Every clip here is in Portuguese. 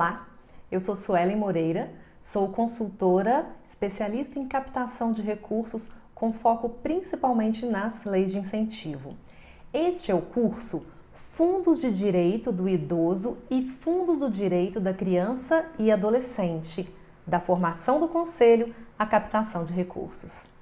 Olá, eu sou Suelen Moreira, sou consultora especialista em captação de recursos com foco principalmente nas leis de incentivo. Este é o curso Fundos de Direito do Idoso e Fundos do Direito da Criança e Adolescente, da formação do Conselho à captação de recursos.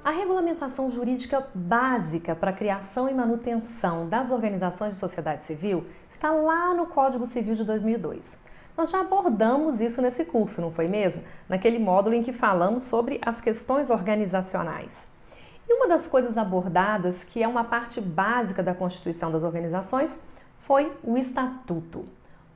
A regulamentação jurídica básica para a criação e manutenção das organizações de sociedade civil está lá no Código Civil de 2002. Nós já abordamos isso nesse curso, não foi mesmo? Naquele módulo em que falamos sobre as questões organizacionais. E uma das coisas abordadas, que é uma parte básica da constituição das organizações, foi o Estatuto.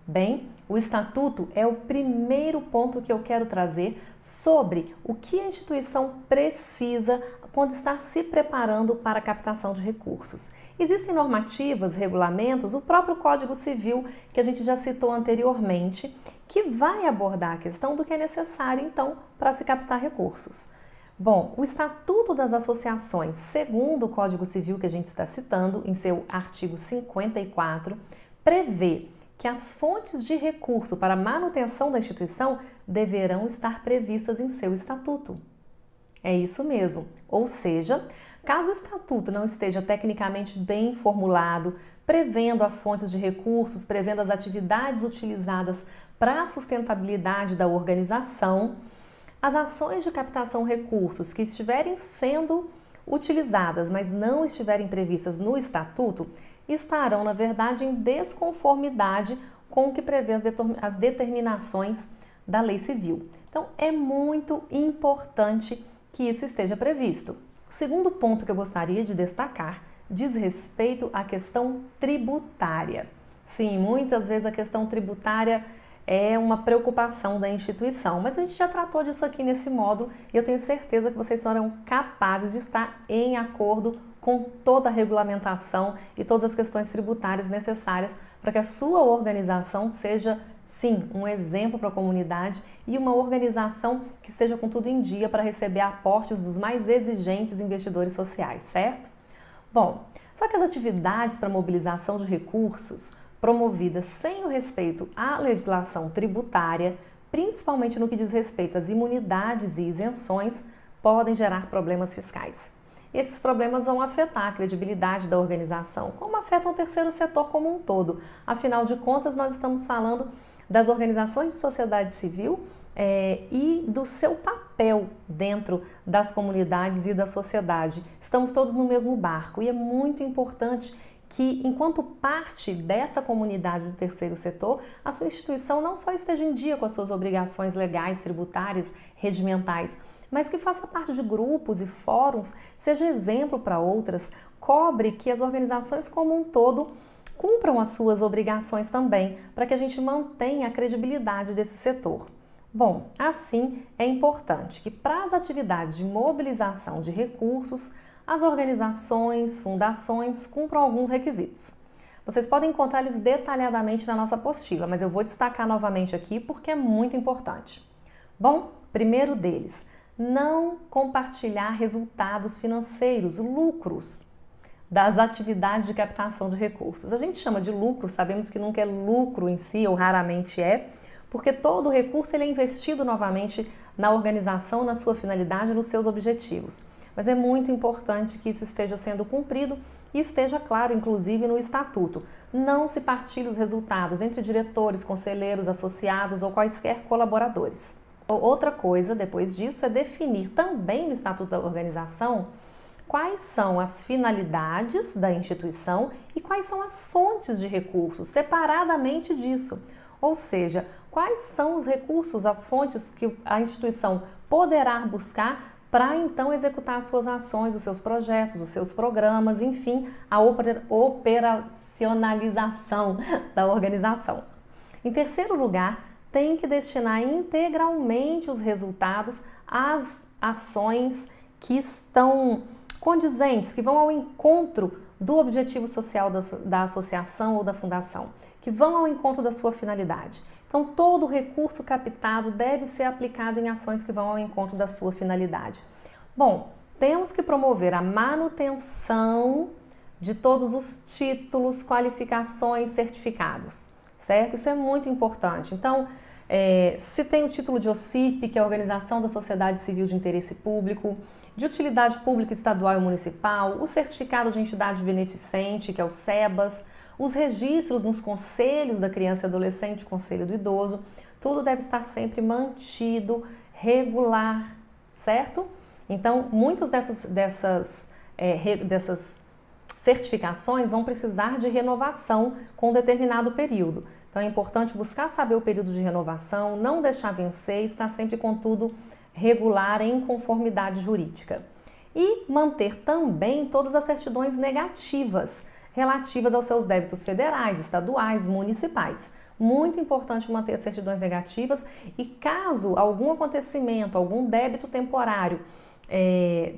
Bem, o Estatuto é o primeiro ponto que eu quero trazer sobre o que a instituição precisa quando está se preparando para a captação de recursos. Existem normativas, regulamentos, o próprio Código Civil, que a gente já citou anteriormente, que vai abordar a questão do que é necessário, então, para se captar recursos. Bom, o Estatuto das Associações, segundo o Código Civil que a gente está citando, em seu artigo 54, prevê que as fontes de recurso para a manutenção da instituição deverão estar previstas em seu estatuto. É isso mesmo, ou seja, caso o estatuto não esteja tecnicamente bem formulado, prevendo as fontes de recursos, prevendo as atividades utilizadas para a sustentabilidade da organização, as ações de captação de recursos que estiverem sendo utilizadas, mas não estiverem previstas no estatuto, estarão, na verdade, em desconformidade com o que prevê as determinações da lei civil. Então, é muito importante que isso esteja previsto. O segundo ponto que eu gostaria de destacar diz respeito à questão tributária. Sim, muitas vezes a questão tributária é uma preocupação da instituição, mas a gente já tratou disso aqui nesse módulo e eu tenho certeza que vocês serão capazes de estar em acordo com toda a regulamentação e todas as questões tributárias necessárias para que a sua organização seja, sim, um exemplo para a comunidade e uma organização que esteja com tudo em dia para receber aportes dos mais exigentes investidores sociais, certo? Bom, só que as atividades para mobilização de recursos promovidas sem o respeito à legislação tributária, principalmente no que diz respeito às imunidades e isenções, podem gerar problemas fiscais. Esses problemas vão afetar a credibilidade da organização, como afetam o terceiro setor como um todo. Afinal de contas, nós estamos falando das organizações de sociedade civil e do seu papel dentro das comunidades e da sociedade. Estamos todos no mesmo barco e é muito importante que, enquanto parte dessa comunidade do terceiro setor, a sua instituição não só esteja em dia com as suas obrigações legais, tributárias, regimentais, mas que faça parte de grupos e fóruns, seja exemplo para outras, cobre que as organizações como um todo cumpram as suas obrigações também, para que a gente mantenha a credibilidade desse setor. Bom, assim é importante que para as atividades de mobilização de recursos, as organizações, fundações cumpram alguns requisitos. Vocês podem encontrar eles detalhadamente na nossa apostila, mas eu vou destacar novamente aqui porque é muito importante. Bom, primeiro deles, não compartilhar resultados financeiros, lucros das atividades de captação de recursos. A gente chama de lucro, sabemos que nunca é lucro em si, ou raramente é, porque todo o recurso ele é investido novamente na organização, na sua finalidade, nos seus objetivos. Mas é muito importante que isso esteja sendo cumprido e esteja claro, inclusive, no estatuto. Não se partilhe os resultados entre diretores, conselheiros, associados ou quaisquer colaboradores. Outra coisa, depois disso, é definir também no estatuto da organização quais são as finalidades da instituição e quais são as fontes de recursos, separadamente disso. Ou seja, quais são os recursos, as fontes que a instituição poderá buscar para então executar as suas ações, os seus projetos, os seus programas, enfim, a operacionalização da organização. Em terceiro lugar, tem que destinar integralmente os resultados às ações que estão condizentes, que vão ao encontro do objetivo social da associação ou da fundação, que vão ao encontro da sua finalidade. Então, todo o recurso captado deve ser aplicado em ações que vão ao encontro da sua finalidade. Bom, temos que promover a manutenção de todos os títulos, qualificações, certificados, certo? Isso é muito importante. Então, se tem o título de OCIP, que é a Organização da Sociedade Civil de Interesse Público, de Utilidade Pública Estadual e Municipal, o Certificado de Entidade Beneficente, que é o SEBAS, os registros nos conselhos da criança e adolescente, Conselho do Idoso, tudo deve estar sempre mantido, regular, certo? Então, muitas dessas certificações vão precisar de renovação com um determinado período. Então é importante buscar saber o período de renovação, não deixar vencer, estar sempre com tudo regular em conformidade jurídica. E manter também todas as certidões negativas relativas aos seus débitos federais, estaduais, municipais. Muito importante manter as certidões negativas e caso algum acontecimento, algum débito temporário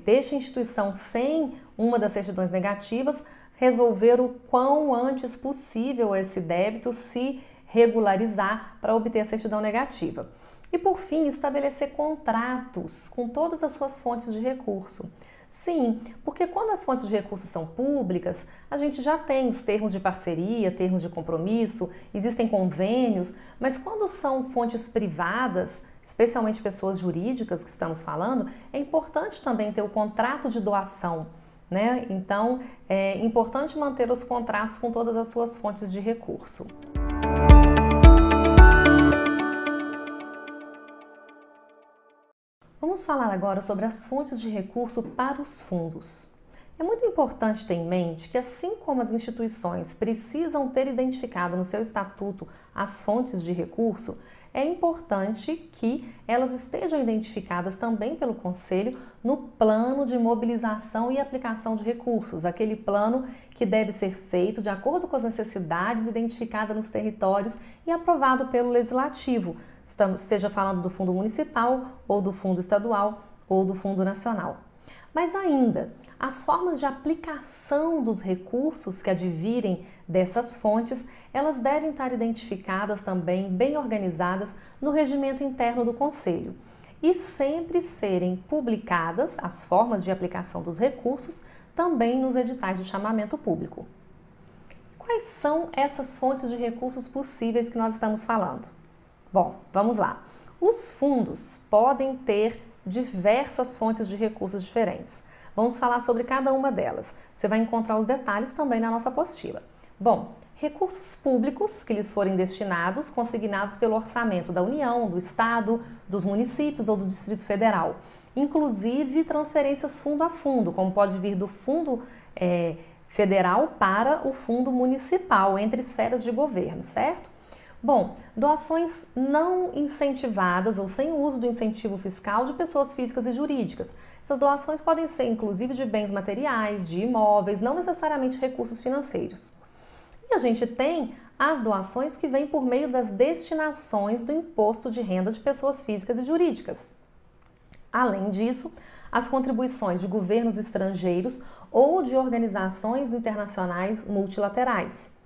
deixe a instituição sem uma das certidões negativas, resolver o quão antes possível esse débito se regularizar para obter a certidão negativa. E por fim, estabelecer contratos com todas as suas fontes de recurso. Sim, porque quando as fontes de recursos são públicas, a gente já tem os termos de parceria, termos de compromisso, existem convênios, mas quando são fontes privadas, especialmente pessoas jurídicas que estamos falando, é importante também ter o contrato de doação, né? Então, é importante manter os contratos com todas as suas fontes de recurso. Vamos falar agora sobre as fontes de recurso para os fundos. É muito importante ter em mente que, assim como as instituições precisam ter identificado no seu estatuto as fontes de recurso, é importante que elas estejam identificadas também pelo Conselho no plano de mobilização e aplicação de recursos, aquele plano que deve ser feito de acordo com as necessidades identificadas nos territórios e aprovado pelo Legislativo, seja falando do Fundo Municipal, ou do Fundo Estadual, ou do Fundo Nacional. Mas ainda, as formas de aplicação dos recursos que advirem dessas fontes, elas devem estar identificadas também, bem organizadas, no regimento interno do Conselho e sempre serem publicadas as formas de aplicação dos recursos também nos editais de chamamento público. Quais são essas fontes de recursos possíveis que nós estamos falando? Bom, vamos lá. Os fundos podem ter diversas fontes de recursos diferentes. Vamos falar sobre cada uma delas. Você vai encontrar os detalhes também na nossa apostila. Bom, recursos públicos que lhes forem destinados, consignados pelo orçamento da União, do Estado, dos municípios ou do Distrito Federal. Inclusive transferências fundo a fundo, como pode vir do Fundo Federal para o Fundo Municipal, entre esferas de governo, certo? Bom, doações não incentivadas ou sem uso do incentivo fiscal de pessoas físicas e jurídicas. Essas doações podem ser inclusive de bens materiais, de imóveis, não necessariamente recursos financeiros. E a gente tem as doações que vêm por meio das destinações do imposto de renda de pessoas físicas e jurídicas. Além disso, as contribuições de governos estrangeiros ou de organizações internacionais multilaterais.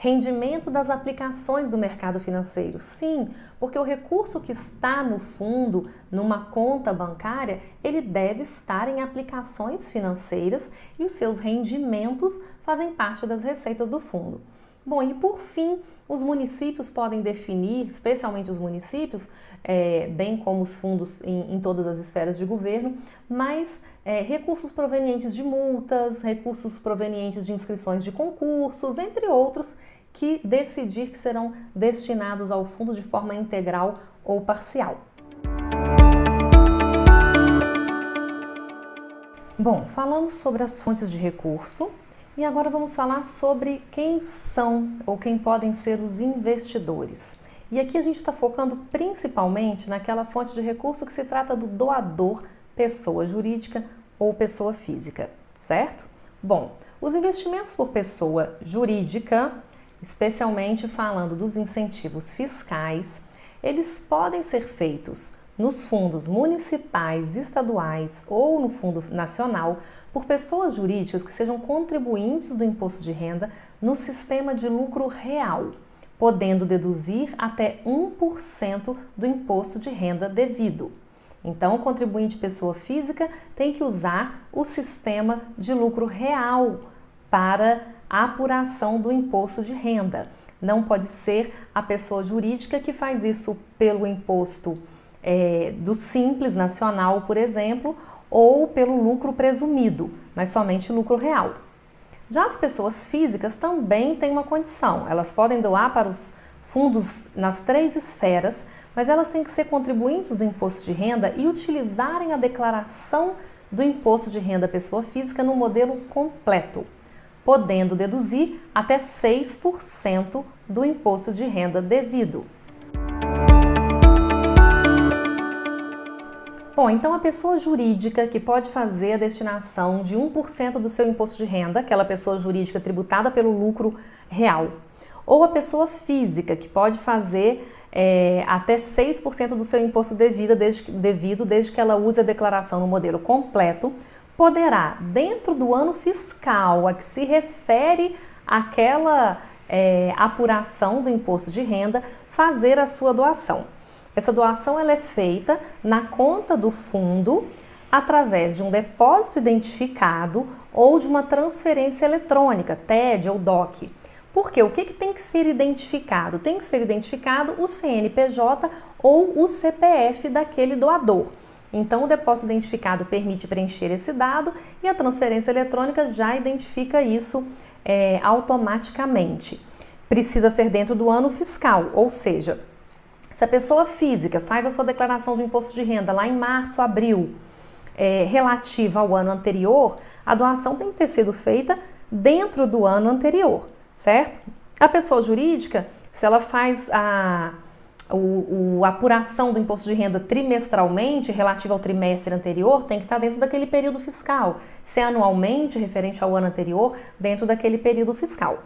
Rendimento das aplicações do mercado financeiro. Sim, porque o recurso que está no fundo, numa conta bancária, ele deve estar em aplicações financeiras e os seus rendimentos fazem parte das receitas do fundo. Bom, e por fim, os municípios podem definir, especialmente os municípios, bem como os fundos em todas as esferas de governo, mas recursos provenientes de multas, recursos provenientes de inscrições de concursos, entre outros, que decidir que serão destinados ao fundo de forma integral ou parcial. Bom, falamos sobre as fontes de recurso. E agora vamos falar sobre quem são ou quem podem ser os investidores. E aqui a gente está focando principalmente naquela fonte de recurso que se trata do doador, pessoa jurídica ou pessoa física, certo? Bom, os investimentos por pessoa jurídica, especialmente falando dos incentivos fiscais, eles podem ser feitos nos fundos municipais, estaduais ou no Fundo Nacional por pessoas jurídicas que sejam contribuintes do imposto de renda no sistema de lucro real, podendo deduzir até 1% do imposto de renda devido. Então, o contribuinte pessoa física tem que usar o sistema de lucro real para a apuração do imposto de renda. Não pode ser a pessoa jurídica que faz isso pelo imposto do Simples Nacional, por exemplo, ou pelo lucro presumido, mas somente lucro real. Já as pessoas físicas também têm uma condição, elas podem doar para os fundos nas 3 esferas, mas elas têm que ser contribuintes do imposto de renda e utilizarem a declaração do imposto de renda pessoa física no modelo completo, podendo deduzir até 6% do imposto de renda devido. Bom, então a pessoa jurídica que pode fazer a destinação de 1% do seu imposto de renda, aquela pessoa jurídica tributada pelo lucro real, ou a pessoa física que pode fazer até 6% do seu imposto devido desde que ela use a declaração no modelo completo, poderá, dentro do ano fiscal a que se refere aquela apuração do imposto de renda, fazer a sua doação. Essa doação ela é feita na conta do fundo através de um depósito identificado ou de uma transferência eletrônica, TED ou DOC. Por quê? O que tem que ser identificado? Tem que ser identificado o CNPJ ou o CPF daquele doador. Então, o depósito identificado permite preencher esse dado e a transferência eletrônica já identifica isso automaticamente. Precisa ser dentro do ano fiscal, ou seja, se a pessoa física faz a sua declaração de imposto de renda lá em março, abril, relativa ao ano anterior, a doação tem que ter sido feita dentro do ano anterior, certo? A pessoa jurídica, se ela faz a apuração do imposto de renda trimestralmente, relativo ao trimestre anterior, tem que estar dentro daquele período fiscal. Se é anualmente, referente ao ano anterior, dentro daquele período fiscal.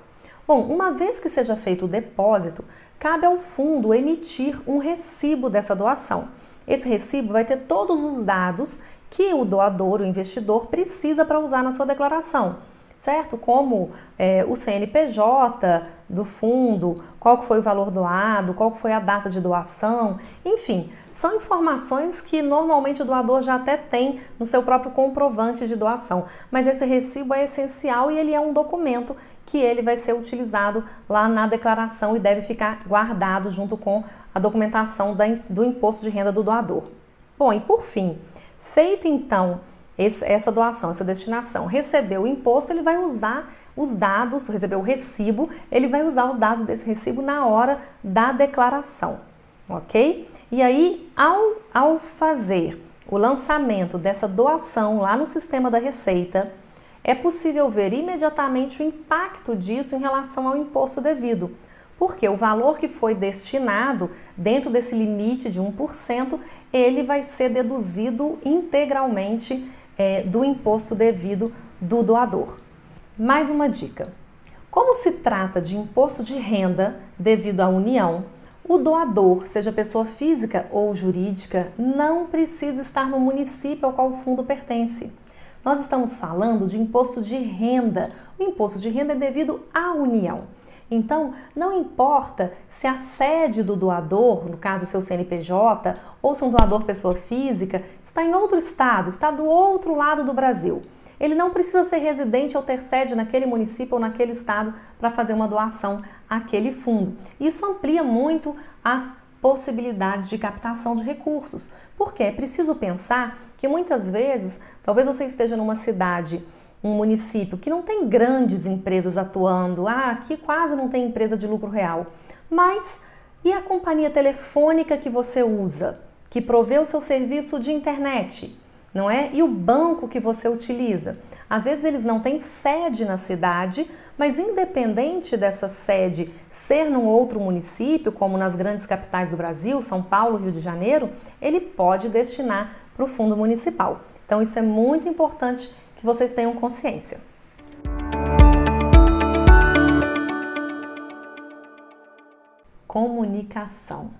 Bom, uma vez que seja feito o depósito, cabe ao fundo emitir um recibo dessa doação. Esse recibo vai ter todos os dados que o doador, o investidor, precisa para usar na sua declaração, certo? Como o CNPJ do fundo, qual que foi o valor doado, qual que foi a data de doação, enfim, são informações que normalmente o doador já até tem no seu próprio comprovante de doação, mas esse recibo é essencial e ele é um documento que ele vai ser utilizado lá na declaração e deve ficar guardado junto com a documentação do imposto de renda do doador. Bom, e por fim, feito então essa doação, essa destinação, recebeu o imposto, ele vai usar os dados, recebeu o recibo, ele vai usar os dados desse recibo na hora da declaração, ok? E aí, ao fazer o lançamento dessa doação lá no sistema da Receita, é possível ver imediatamente o impacto disso em relação ao imposto devido, porque o valor que foi destinado dentro desse limite de 1%, ele vai ser deduzido integralmente do imposto devido do doador. Mais uma dica: como se trata de imposto de renda devido à União, o doador, seja pessoa física ou jurídica, não precisa estar no município ao qual o fundo pertence. Nós estamos falando de imposto de renda. O imposto de renda é devido à União. Então, não importa se a sede do doador, no caso o seu CNPJ, ou se um doador pessoa física, está em outro estado, está do outro lado do Brasil. Ele não precisa ser residente ou ter sede naquele município ou naquele estado para fazer uma doação àquele fundo. Isso amplia muito as possibilidades de captação de recursos, porque é preciso pensar que muitas vezes, talvez você esteja numa cidade, um município que não tem grandes empresas atuando, aqui quase não tem empresa de lucro real, mas e a companhia telefônica que você usa, que provê o seu serviço de internet, não é? E o banco que você utiliza? Às vezes eles não têm sede na cidade, mas independente dessa sede ser num outro município, como nas grandes capitais do Brasil, São Paulo, Rio de Janeiro, ele pode destinar para o fundo municipal. Então isso é muito importante que vocês tenham consciência. Comunicação.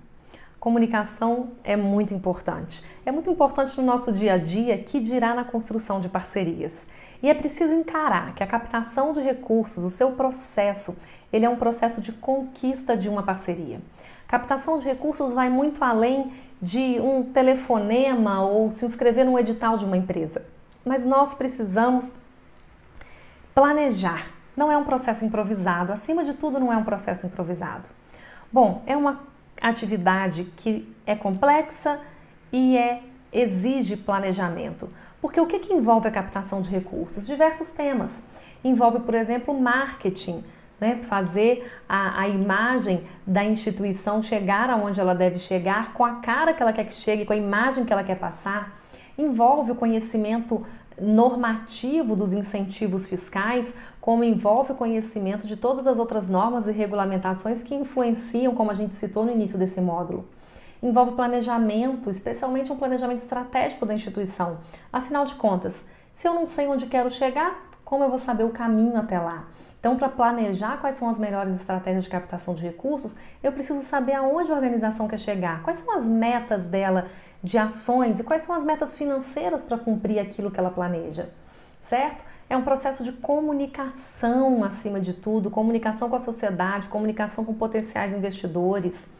Comunicação é muito importante. É muito importante no nosso dia a dia, que dirá na construção de parcerias. E é preciso encarar que a captação de recursos, o seu processo, ele é um processo de conquista de uma parceria. Captação de recursos vai muito além de um telefonema ou se inscrever num edital de uma empresa. Mas nós precisamos planejar. Não é um processo improvisado. Acima de tudo, não é um processo improvisado. Bom, é uma atividade que é complexa e exige planejamento. Porque o que envolve a captação de recursos? Diversos temas. Envolve, por exemplo, marketing, né? Fazer a imagem da instituição chegar aonde ela deve chegar, com a cara que ela quer que chegue, com a imagem que ela quer passar. Envolve o conhecimento normativo dos incentivos fiscais, como envolve o conhecimento de todas as outras normas e regulamentações que influenciam, como a gente citou no início desse módulo. Envolve planejamento, especialmente um planejamento estratégico da instituição. Afinal de contas, se eu não sei onde quero chegar, como eu vou saber o caminho até lá? Então, para planejar quais são as melhores estratégias de captação de recursos, eu preciso saber aonde a organização quer chegar, quais são as metas dela de ações e quais são as metas financeiras para cumprir aquilo que ela planeja, certo? É um processo de comunicação, acima de tudo, comunicação com a sociedade, comunicação com potenciais investidores,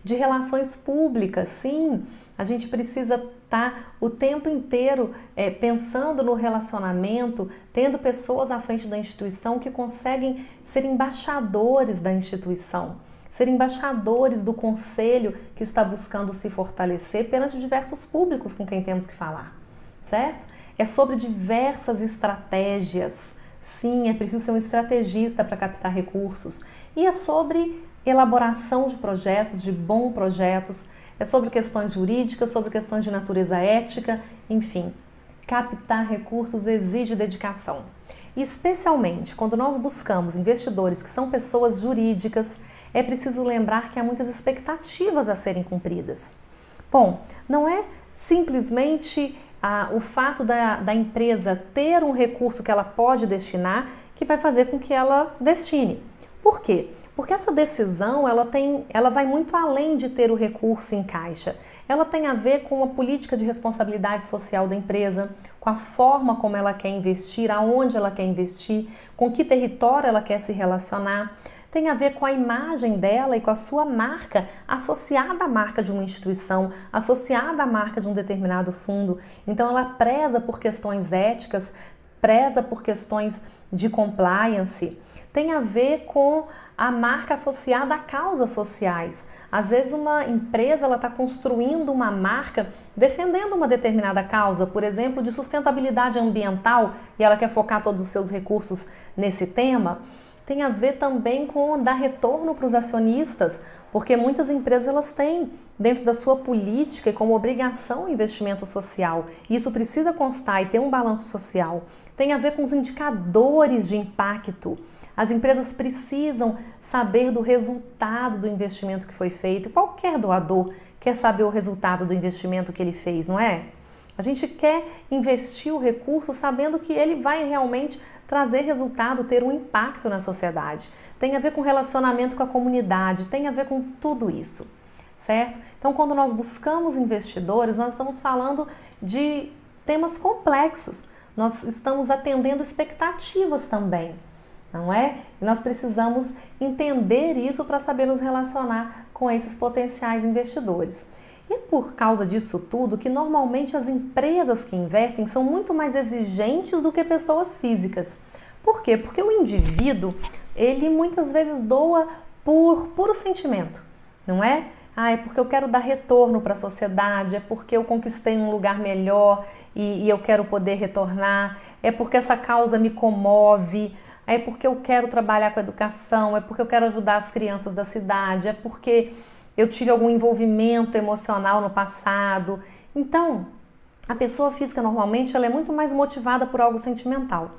de relações públicas, sim, a gente precisa estar o tempo inteiro pensando no relacionamento, tendo pessoas à frente da instituição que conseguem ser embaixadores da instituição, ser embaixadores do conselho que está buscando se fortalecer perante diversos públicos com quem temos que falar, certo? É sobre diversas estratégias, sim, é preciso ser um estrategista para captar recursos, e é sobre elaboração de projetos, de bons projetos, é sobre questões jurídicas, sobre questões de natureza ética, enfim. Captar recursos exige dedicação. E especialmente quando nós buscamos investidores que são pessoas jurídicas, é preciso lembrar que há muitas expectativas a serem cumpridas. Bom, não é simplesmente o fato da empresa ter um recurso que ela pode destinar que vai fazer com que ela destine. Por quê? Porque essa decisão ela vai muito além de ter o recurso em caixa. Ela tem a ver com a política de responsabilidade social da empresa, com a forma como ela quer investir, aonde ela quer investir, com que território ela quer se relacionar. Tem a ver com a imagem dela e com a sua marca associada à marca de uma instituição, associada à marca de um determinado fundo. Então ela preza por questões éticas, preza por questões de compliance, tem a ver com a marca associada a causas sociais. Às vezes uma empresa está construindo uma marca defendendo uma determinada causa, por exemplo, de sustentabilidade ambiental, e ela quer focar todos os seus recursos nesse tema. Tem a ver também com dar retorno para os acionistas, porque muitas empresas elas têm dentro da sua política e como obrigação o investimento social. E isso precisa constar e ter um balanço social. Tem a ver com os indicadores de impacto. As empresas precisam saber do resultado do investimento que foi feito. Qualquer doador quer saber o resultado do investimento que ele fez, não é? A gente quer investir o recurso sabendo que ele vai realmente trazer resultado, ter um impacto na sociedade. Tem a ver com relacionamento com a comunidade, tem a ver com tudo isso, certo? Então, quando nós buscamos investidores, nós estamos falando de temas complexos. Nós estamos atendendo expectativas também, não é? E nós precisamos entender isso para saber nos relacionar com esses potenciais investidores. E é por causa disso tudo que normalmente as empresas que investem são muito mais exigentes do que pessoas físicas. Por quê? Porque o indivíduo, ele muitas vezes doa por puro sentimento, não é? É porque eu quero dar retorno para a sociedade, é porque eu conquistei um lugar melhor e eu quero poder retornar, é porque essa causa me comove, é porque eu quero trabalhar com a educação, é porque eu quero ajudar as crianças da cidade, é porque eu tive algum envolvimento emocional no passado. Então, a pessoa física normalmente ela é muito mais motivada por algo sentimental,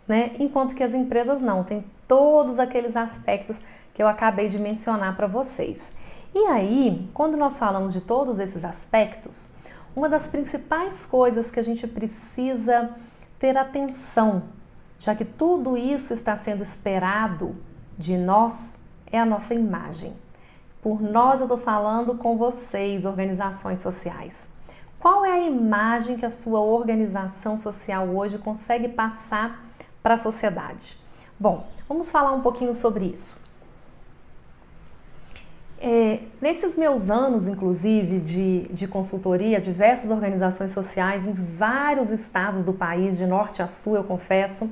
né? Enquanto que as empresas não, tem todos aqueles aspectos que eu acabei de mencionar para vocês. E aí, quando nós falamos de todos esses aspectos, uma das principais coisas que a gente precisa ter atenção, já que tudo isso está sendo esperado de nós, é a nossa imagem. Por nós eu estou falando com vocês, organizações sociais. Qual é a imagem que a sua organização social hoje consegue passar para a sociedade? Bom, vamos falar um pouquinho sobre isso. Nesses meus anos, inclusive, de consultoria, diversas organizações sociais em vários estados do país, de norte a sul, eu confesso,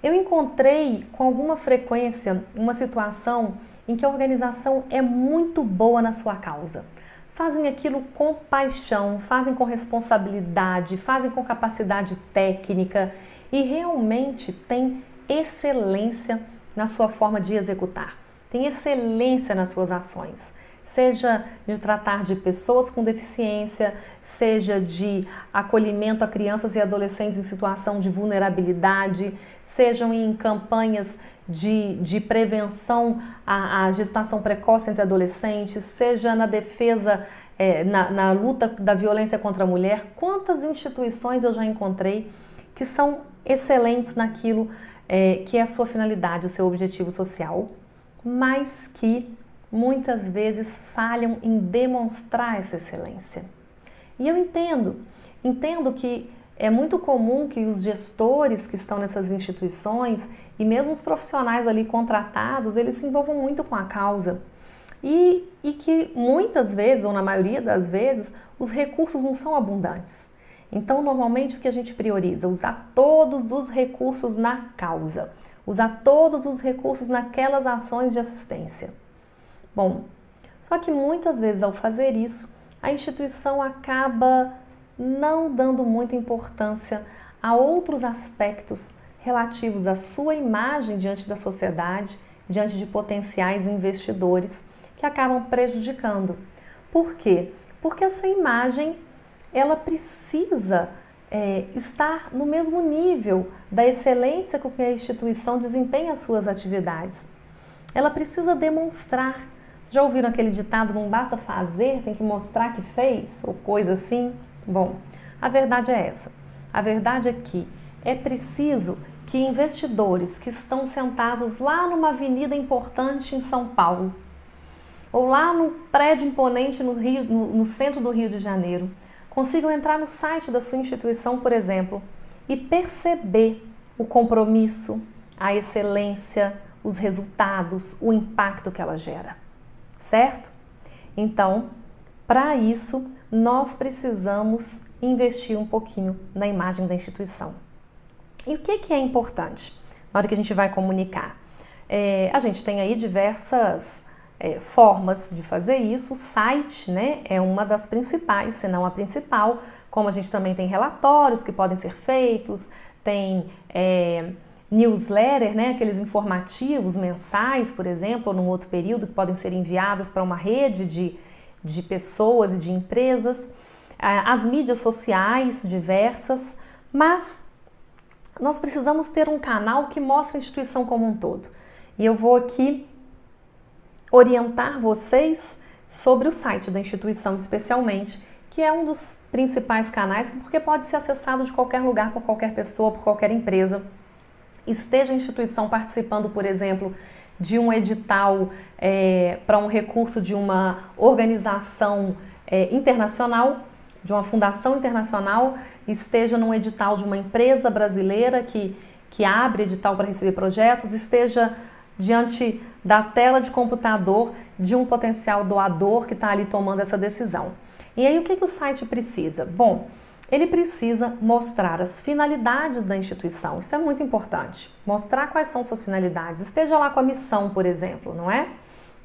eu encontrei com alguma frequência uma situação em que a organização é muito boa na sua causa. Fazem aquilo com paixão, fazem com responsabilidade, fazem com capacidade técnica e realmente tem excelência na sua forma de executar. Tem excelência nas suas ações, seja de tratar de pessoas com deficiência, seja de acolhimento a crianças e adolescentes em situação de vulnerabilidade, sejam em campanhas de prevenção à gestação precoce entre adolescentes, seja na defesa, na luta da violência contra a mulher. Quantas instituições eu já encontrei que são excelentes naquilo que é a sua finalidade, o seu objetivo social, mas que muitas vezes falham em demonstrar essa excelência. E eu entendo que é muito comum que os gestores que estão nessas instituições e mesmo os profissionais ali contratados, eles se envolvam muito com a causa e que muitas vezes, ou na maioria das vezes, os recursos não são abundantes. Então, normalmente, o que a gente prioriza? Usar todos os recursos na causa. Usar todos os recursos naquelas ações de assistência. Bom, só que muitas vezes ao fazer isso, a instituição acaba não dando muita importância a outros aspectos relativos à sua imagem diante da sociedade, diante de potenciais investidores que acabam prejudicando. Por quê? Porque essa imagem, ela precisa estar no mesmo nível da excelência com que a instituição desempenha as suas atividades. Ela precisa demonstrar. Vocês já ouviram aquele ditado, não basta fazer, tem que mostrar que fez? Ou coisa assim? Bom, a verdade é essa. A verdade é que é preciso que investidores que estão sentados lá numa avenida importante em São Paulo, ou lá num prédio imponente no centro do Rio de Janeiro, consigam entrar no site da sua instituição, por exemplo, e perceber o compromisso, a excelência, os resultados, o impacto que ela gera, certo? Então, para isso, nós precisamos investir um pouquinho na imagem da instituição. E o que é importante na hora que a gente vai comunicar? A gente tem aí diversas formas de fazer isso. O site, né, é uma das principais, se não a principal, como a gente também tem relatórios que podem ser feitos, tem newsletter, né, aqueles informativos mensais, por exemplo, ou num outro período, que podem ser enviados para uma rede de pessoas e de empresas, as mídias sociais diversas, mas nós precisamos ter um canal que mostre a instituição como um todo. E eu vou aqui orientar vocês sobre o site da instituição especialmente, que é um dos principais canais, porque pode ser acessado de qualquer lugar, por qualquer pessoa, por qualquer empresa. Esteja a instituição participando, por exemplo, de um edital para um recurso de uma organização internacional, de uma fundação internacional, esteja num edital de uma empresa brasileira que abre edital para receber projetos, esteja diante da tela de computador de um potencial doador que está ali tomando essa decisão. E aí o que o site precisa? Bom, ele precisa mostrar as finalidades da instituição, isso é muito importante, mostrar quais são suas finalidades, esteja lá com a missão, por exemplo, não é?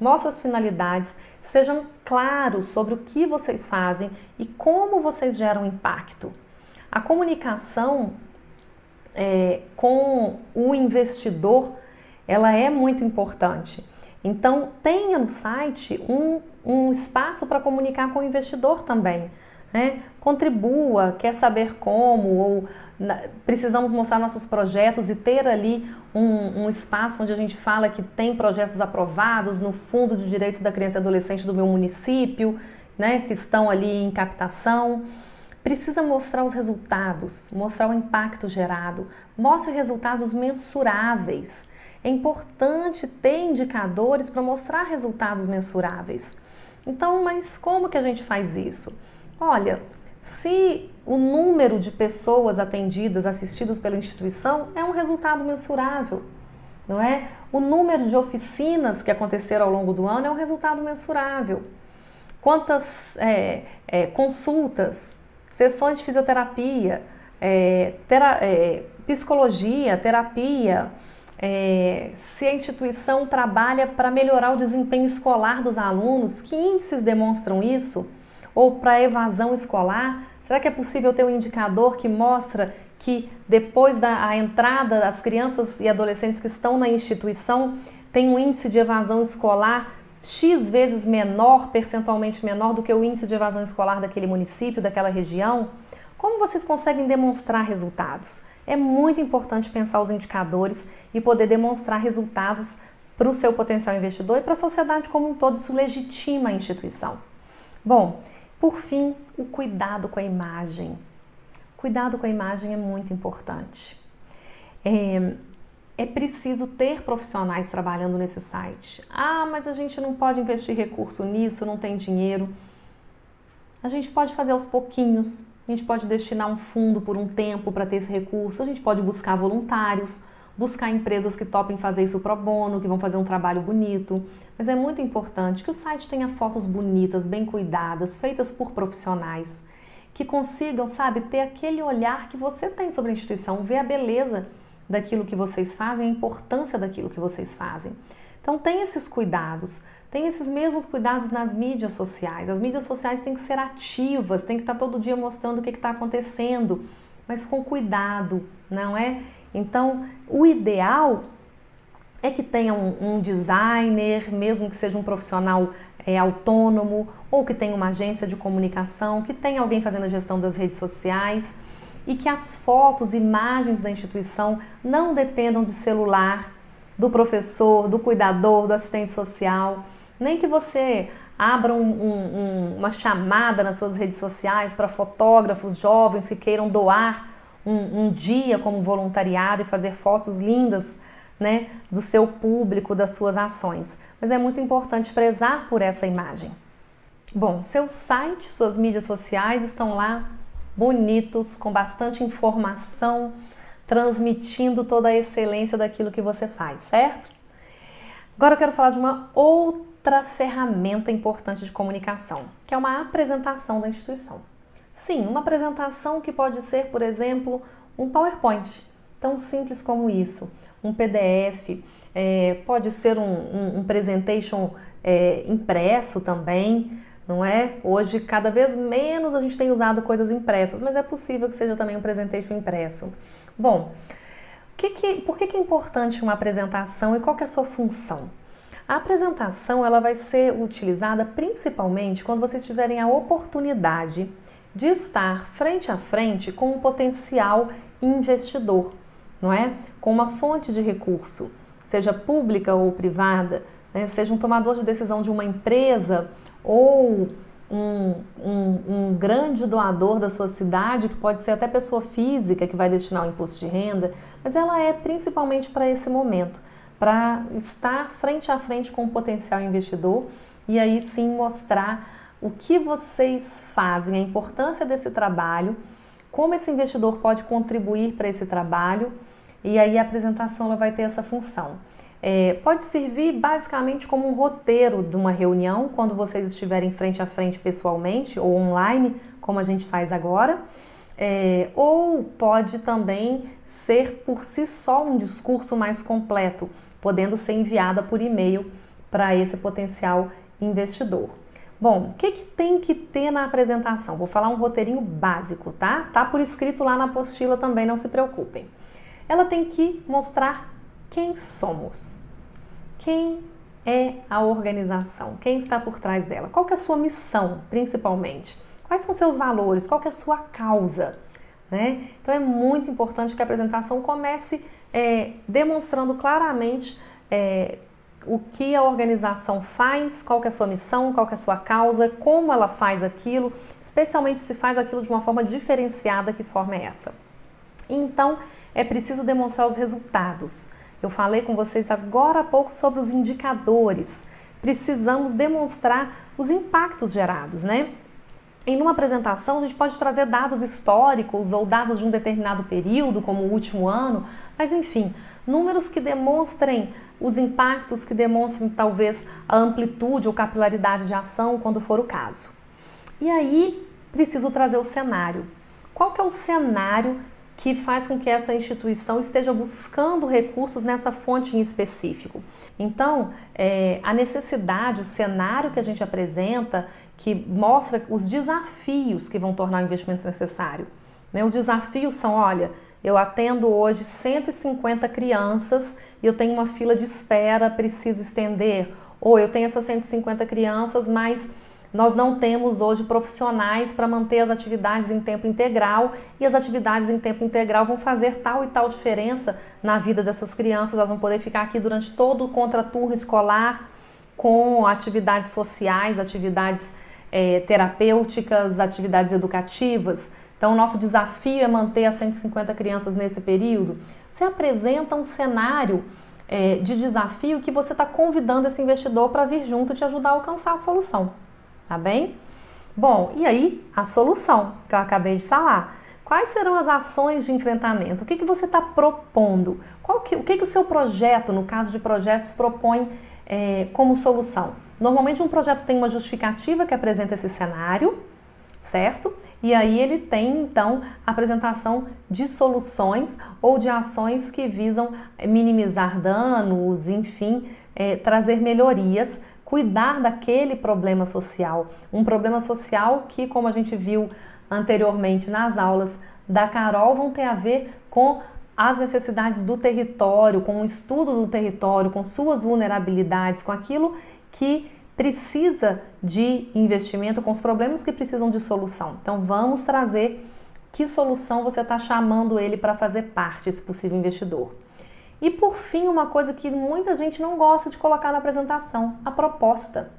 Mostre as finalidades, sejam claros sobre o que vocês fazem e como vocês geram impacto. A comunicação com o investidor, ela é muito importante. Então, tenha no site um espaço para comunicar com o investidor também. Né? Contribua, quer saber como, ou precisamos mostrar nossos projetos e ter ali um espaço onde a gente fala que tem projetos aprovados no Fundo de Direitos da Criança e Adolescente do meu município, né, que estão ali em captação. Precisa mostrar os resultados, mostrar o impacto gerado, mostre resultados mensuráveis. É importante ter indicadores para mostrar resultados mensuráveis. Então, mas como que a gente faz isso? Olha, se o número de pessoas atendidas, assistidas pela instituição é um resultado mensurável, não é? O número de oficinas que aconteceram ao longo do ano é um resultado mensurável. Quantas consultas, sessões de fisioterapia, psicologia, terapia, se a instituição trabalha para melhorar o desempenho escolar dos alunos, que índices demonstram isso? Ou para evasão escolar, será que é possível ter um indicador que mostra que depois da entrada das crianças e adolescentes que estão na instituição tem um índice de evasão escolar X vezes menor, percentualmente menor do que o índice de evasão escolar daquele município, daquela região? Como vocês conseguem demonstrar resultados? É muito importante pensar os indicadores e poder demonstrar resultados para o seu potencial investidor e para a sociedade como um todo. Isso legitima a instituição. Bom, por fim, o cuidado com a imagem. Cuidado com a imagem é muito importante. É preciso ter profissionais trabalhando nesse site. Ah, mas a gente não pode investir recurso nisso, não tem dinheiro. A gente pode fazer aos pouquinhos, a gente pode destinar um fundo por um tempo para ter esse recurso, a gente pode buscar voluntários, buscar empresas que topem fazer isso pro bono, que vão fazer um trabalho bonito. Mas é muito importante que o site tenha fotos bonitas, bem cuidadas, feitas por profissionais, que consigam, sabe, ter aquele olhar que você tem sobre a instituição, ver a beleza daquilo que vocês fazem, a importância daquilo que vocês fazem. Então tem esses cuidados, tem esses mesmos cuidados nas mídias sociais. As mídias sociais têm que ser ativas, tem que estar todo dia mostrando o que está acontecendo, mas com cuidado, não é? Então, o ideal é que tenha um designer, mesmo que seja um profissional autônomo, ou que tenha uma agência de comunicação, que tenha alguém fazendo a gestão das redes sociais, e que as fotos, imagens da instituição não dependam de celular, do professor, do cuidador, do assistente social, nem que você abra uma chamada nas suas redes sociais para fotógrafos jovens que queiram doar um dia como voluntariado e fazer fotos lindas, né, do seu público, das suas ações. Mas é muito importante prezar por essa imagem. Bom, seu site, suas mídias sociais estão lá bonitos, com bastante informação, transmitindo toda a excelência daquilo que você faz, certo? Agora eu quero falar de uma outra ferramenta importante de comunicação, que é uma apresentação da instituição. Sim, uma apresentação que pode ser, por exemplo, um PowerPoint, tão simples como isso, um PDF, pode ser um presentation impresso também, não é? Hoje, cada vez menos a gente tem usado coisas impressas, mas é possível que seja também um presentation impresso. Bom, por que é importante uma apresentação e qual que é a sua função? A apresentação ela vai ser utilizada principalmente quando vocês tiverem a oportunidade de estar frente a frente com um potencial investidor, não é? Com uma fonte de recurso, seja pública ou privada, né? Seja um tomador de decisão de uma empresa ou um grande doador da sua cidade, que pode ser até pessoa física que vai destinar o imposto de renda, mas ela é principalmente para esse momento, para estar frente a frente com o potencial investidor e aí sim mostrar o que vocês fazem, a importância desse trabalho, como esse investidor pode contribuir para esse trabalho, e aí a apresentação ela vai ter essa função. Pode servir basicamente como um roteiro de uma reunião, quando vocês estiverem frente a frente pessoalmente ou online, como a gente faz agora, ou pode também ser por si só um discurso mais completo, podendo ser enviada por e-mail para esse potencial investidor. Bom, o que tem que ter na apresentação? Vou falar um roteirinho básico, tá? Tá por escrito lá na apostila também, não se preocupem. Ela tem que mostrar quem somos, quem é a organização, quem está por trás dela, qual que é a sua missão, principalmente, quais são seus valores, qual que é a sua causa, né? Então é muito importante que a apresentação comece demonstrando claramente o que a organização faz, qual que é a sua missão, qual que é a sua causa, como ela faz aquilo, especialmente se faz aquilo de uma forma diferenciada, que forma é essa? Então, é preciso demonstrar os resultados. Eu falei com vocês agora há pouco sobre os indicadores. Precisamos demonstrar os impactos gerados, né? Em uma apresentação, a gente pode trazer dados históricos ou dados de um determinado período, como o último ano, mas enfim, números que demonstrem os impactos, que demonstrem talvez a amplitude ou capilaridade de ação, quando for o caso. E aí, preciso trazer o cenário. Qual que é o cenário que faz com que essa instituição esteja buscando recursos nessa fonte em específico? Então, a necessidade, o cenário que a gente apresenta, que mostra os desafios que vão tornar o investimento necessário. Né? Os desafios são, olha, eu atendo hoje 150 crianças e eu tenho uma fila de espera, preciso estender. Ou eu tenho essas 150 crianças, mas nós não temos hoje profissionais para manter as atividades em tempo integral e as atividades em tempo integral vão fazer tal e tal diferença na vida dessas crianças. Elas vão poder ficar aqui durante todo o contraturno escolar com atividades sociais, atividades terapêuticas, atividades educativas. Então, o nosso desafio é manter as 150 crianças nesse período. Você apresenta um cenário de desafio que você está convidando esse investidor para vir junto e te ajudar a alcançar a solução. Tá bem? Bom, e aí a solução que eu acabei de falar. Quais serão as ações de enfrentamento? O que você está propondo? O que o seu projeto, no caso de projetos, propõe como solução? Normalmente um projeto tem uma justificativa que apresenta esse cenário, certo? E aí ele tem, então, a apresentação de soluções ou de ações que visam minimizar danos, enfim, trazer melhorias, cuidar daquele problema social. Um problema social que, como a gente viu anteriormente nas aulas da Carol, vão ter a ver com as necessidades do território, com o estudo do território, com suas vulnerabilidades, com aquilo que precisa de investimento, com os problemas que precisam de solução. Então vamos trazer que solução você está chamando ele para fazer parte, esse possível investidor. E por fim, uma coisa que muita gente não gosta de colocar na apresentação, a proposta.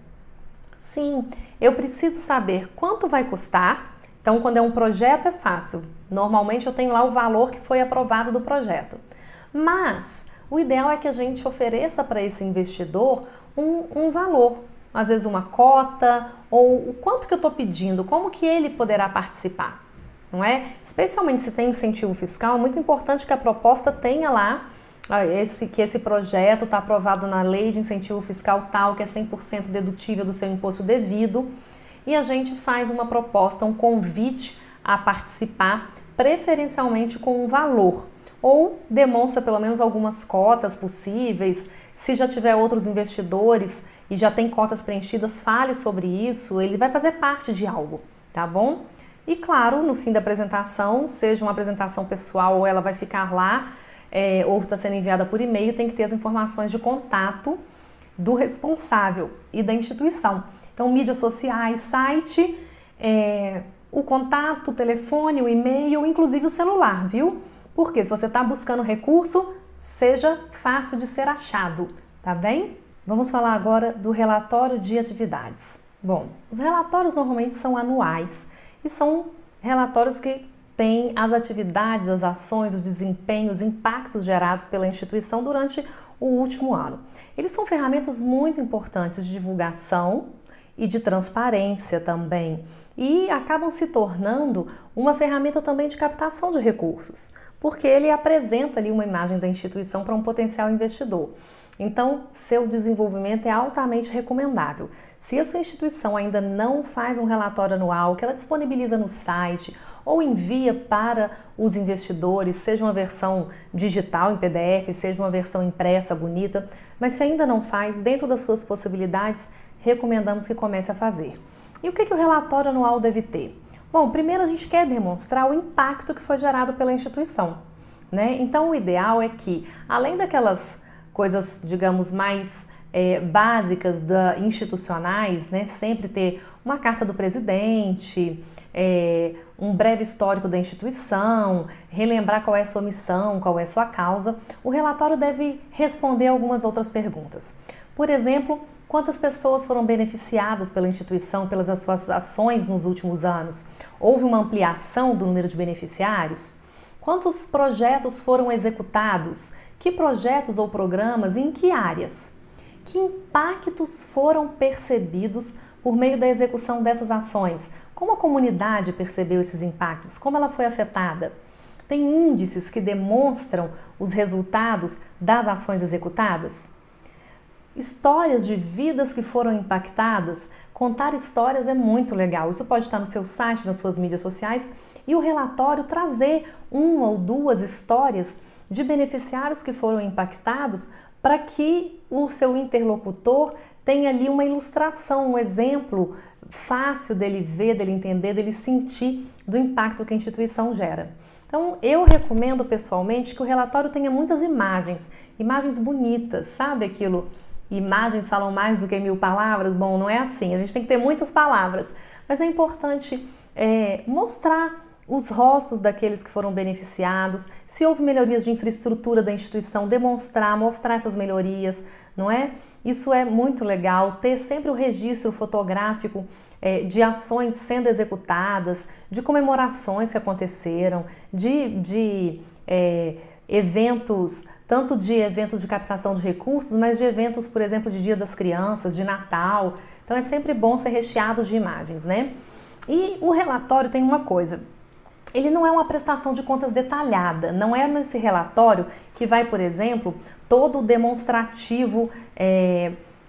Sim, eu preciso saber quanto vai custar. Então, quando é um projeto é fácil. Normalmente eu tenho lá o valor que foi aprovado do projeto. Mas o ideal é que a gente ofereça para esse investidor um valor. Às vezes uma cota, ou o quanto que eu estou pedindo, como que ele poderá participar. Não é? Especialmente se tem incentivo fiscal, é muito importante que a proposta tenha lá que esse projeto está aprovado na lei de incentivo fiscal tal, que é 100% dedutível do seu imposto devido, e a gente faz uma proposta, um convite a participar, preferencialmente com um valor, ou demonstra pelo menos algumas cotas possíveis. Se já tiver outros investidores e já tem cotas preenchidas, fale sobre isso, ele vai fazer parte de algo, tá bom? E claro, no fim da apresentação, seja uma apresentação pessoal ou ela vai ficar lá, ou está sendo enviada por e-mail, tem que ter as informações de contato do responsável e da instituição. Então, mídias sociais, site, o contato, o telefone, o e-mail, inclusive o celular, viu? Porque se você está buscando recurso, seja fácil de ser achado, tá bem? Vamos falar agora do relatório de atividades. Bom, os relatórios normalmente são anuais e são relatórios que tem as atividades, as ações, o desempenho, os impactos gerados pela instituição durante o último ano. Eles são ferramentas muito importantes de divulgação e de transparência também, e acabam se tornando uma ferramenta também de captação de recursos, porque ele apresenta ali uma imagem da instituição para um potencial investidor. Então, seu desenvolvimento é altamente recomendável. Se a sua instituição ainda não faz um relatório anual, que ela disponibiliza no site ou envia para os investidores, seja uma versão digital em PDF, seja uma versão impressa bonita, mas se ainda não faz, dentro das suas possibilidades, recomendamos que comece a fazer. E o que o relatório anual deve ter? Bom, primeiro a gente quer demonstrar o impacto que foi gerado pela instituição, né? Então, o ideal é que, além daquelas coisas, digamos, mais básicas institucionais, né? Sempre ter uma carta do presidente, um breve histórico da instituição, relembrar qual é a sua missão, qual é a sua causa. O relatório deve responder algumas outras perguntas. Por exemplo, quantas pessoas foram beneficiadas pela instituição, pelas suas ações nos últimos anos? Houve uma ampliação do número de beneficiários? Quantos projetos foram executados Que projetos ou programas e em que áreas? Que impactos foram percebidos por meio da execução dessas ações? Como a comunidade percebeu esses impactos? Como ela foi afetada? Tem índices que demonstram os resultados das ações executadas? Histórias de vidas que foram impactadas. Contar histórias é muito legal. Isso pode estar no seu site, nas suas mídias sociais, e o relatório trazer uma ou duas histórias de beneficiários que foram impactados para que o seu interlocutor tenha ali uma ilustração, um exemplo fácil dele ver, dele entender, dele sentir do impacto que a instituição gera. Então, eu recomendo pessoalmente que o relatório tenha muitas imagens, imagens bonitas, sabe aquilo? Imagens falam mais do que 1000 palavras? Bom, não é assim, a gente tem que ter muitas palavras, mas é importante mostrar os rostos daqueles que foram beneficiados, se houve melhorias de infraestrutura da instituição, mostrar essas melhorias, não é? Isso é muito legal, ter sempre o registro fotográfico de ações sendo executadas, de comemorações que aconteceram, de eventos, tanto de eventos de captação de recursos, mas de eventos, por exemplo, de Dia das Crianças, de Natal. Então é sempre bom ser recheado de imagens, né? E o relatório tem uma coisa, ele não é uma prestação de contas detalhada, não é nesse relatório que vai, por exemplo, todo o demonstrativo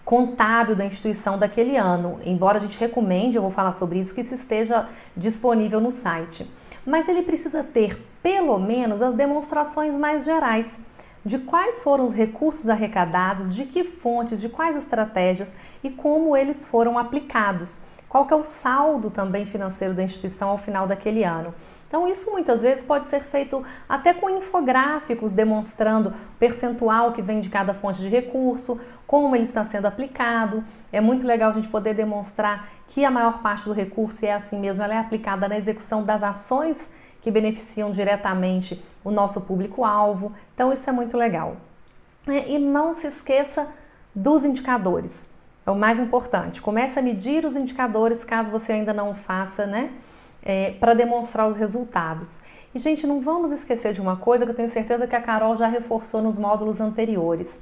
contábil da instituição daquele ano, embora a gente recomende, eu vou falar sobre isso, que isso esteja disponível no site. Mas ele precisa ter, pelo menos, as demonstrações mais gerais de quais foram os recursos arrecadados, de que fontes, de quais estratégias e como eles foram aplicados. Qual que é o saldo também financeiro da instituição ao final daquele ano. Então isso muitas vezes pode ser feito até com infográficos demonstrando o percentual que vem de cada fonte de recurso, como ele está sendo aplicado. É muito legal a gente poder demonstrar que a maior parte do recurso é assim mesmo, ela é aplicada na execução das ações que beneficiam diretamente o nosso público-alvo. Então isso é muito legal. E não se esqueça dos indicadores. É o mais importante. Comece a medir os indicadores, caso você ainda não o faça, né? Para demonstrar os resultados. E, gente, não vamos esquecer de uma coisa que eu tenho certeza que a Carol já reforçou nos módulos anteriores.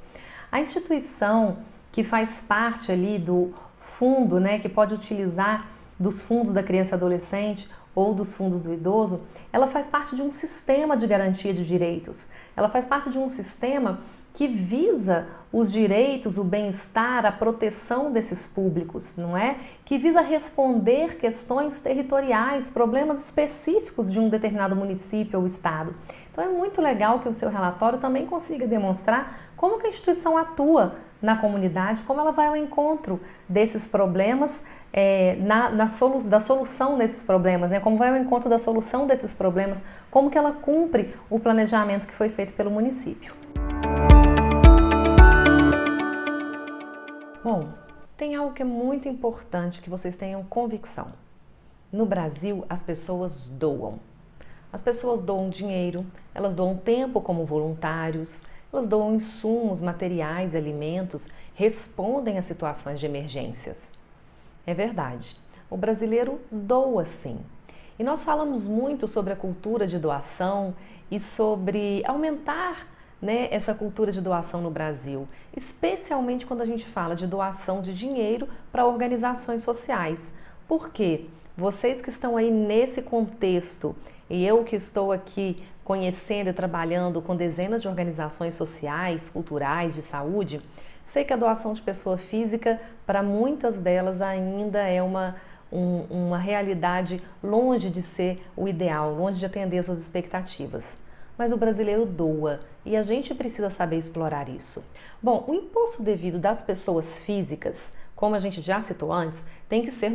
A instituição que faz parte ali do fundo, né, que pode utilizar dos fundos da criança e adolescente ou dos fundos do idoso, ela faz parte de um sistema de garantia de direitos. Ela faz parte de um sistema que visa os direitos, o bem-estar, a proteção desses públicos, não é? Que visa responder questões territoriais, problemas específicos de um determinado município ou estado. Então é muito legal que o seu relatório também consiga demonstrar como que a instituição atua na comunidade, como ela vai ao encontro desses problemas, da solução desses problemas, né? Como vai ao encontro da solução desses problemas, como que ela cumpre o planejamento que foi feito pelo município. Bom, tem algo que é muito importante que vocês tenham convicção. No Brasil, as pessoas doam. As pessoas doam dinheiro, elas doam tempo como voluntários, elas doam insumos, materiais, alimentos, respondem a situações de emergências. É verdade, o brasileiro doa sim. E nós falamos muito sobre a cultura de doação e sobre aumentar, né, essa cultura de doação no Brasil, especialmente quando a gente fala de doação de dinheiro para organizações sociais. Por quê? Vocês que estão aí nesse contexto e eu que estou aqui conhecendo e trabalhando com dezenas de organizações sociais, culturais, de saúde, sei que a doação de pessoa física, para muitas delas, ainda é uma realidade longe de ser o ideal, longe de atender às suas expectativas. Mas o brasileiro doa e a gente precisa saber explorar isso. Bom, o imposto devido das pessoas físicas, como a gente já citou antes, tem que ser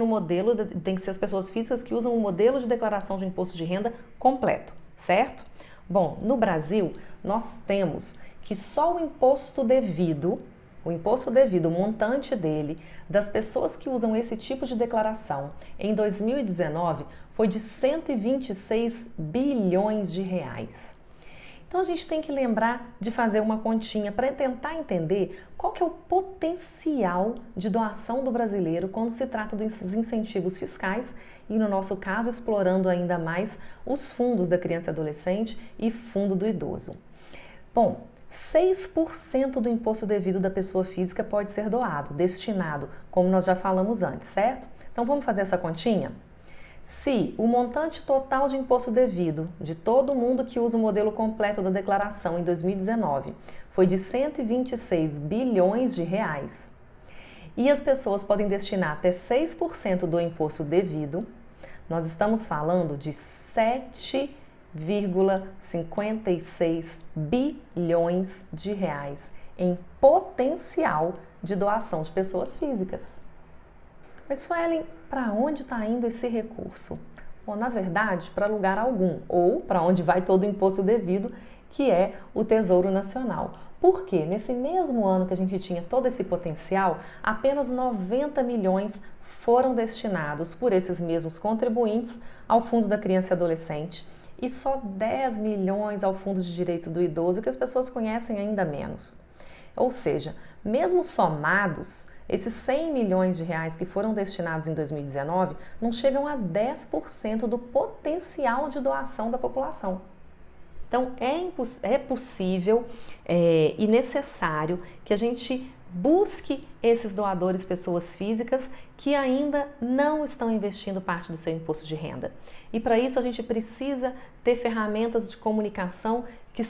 tem que ser as pessoas físicas que usam o modelo de declaração de imposto de renda completo, certo? Bom, no Brasil, nós temos que só o imposto devido, o montante dele, das pessoas que usam esse tipo de declaração, em 2019, foi de 126 bilhões de reais. Então a gente tem que lembrar de fazer uma continha para tentar entender qual que é o potencial de doação do brasileiro quando se trata dos incentivos fiscais e, no nosso caso, explorando ainda mais os fundos da criança e adolescente e fundo do idoso. Bom, 6% do imposto devido da pessoa física pode ser doado, destinado, como nós já falamos antes, certo? Então vamos fazer essa continha? Se o montante total de imposto devido de todo mundo que usa o modelo completo da declaração em 2019 foi de 126 bilhões de reais e as pessoas podem destinar até 6% do imposto devido, nós estamos falando de 7,56 bilhões de reais em potencial de doação de pessoas físicas. Mas, Suelen, para onde está indo esse recurso? Bom, na verdade, para lugar algum, ou para onde vai todo o imposto devido, que é o Tesouro Nacional. Por quê? Nesse mesmo ano que a gente tinha todo esse potencial, apenas 90 milhões foram destinados por esses mesmos contribuintes ao Fundo da Criança e Adolescente e só 10 milhões ao Fundo de Direitos do Idoso, que as pessoas conhecem ainda menos. Ou seja, mesmo somados, esses 100 milhões de reais que foram destinados em 2019 não chegam a 10% do potencial de doação da população. Então, é possível e necessário que a gente busque esses doadores, pessoas físicas, que ainda não estão investindo parte do seu imposto de renda. E para isso a gente precisa ter ferramentas de comunicação que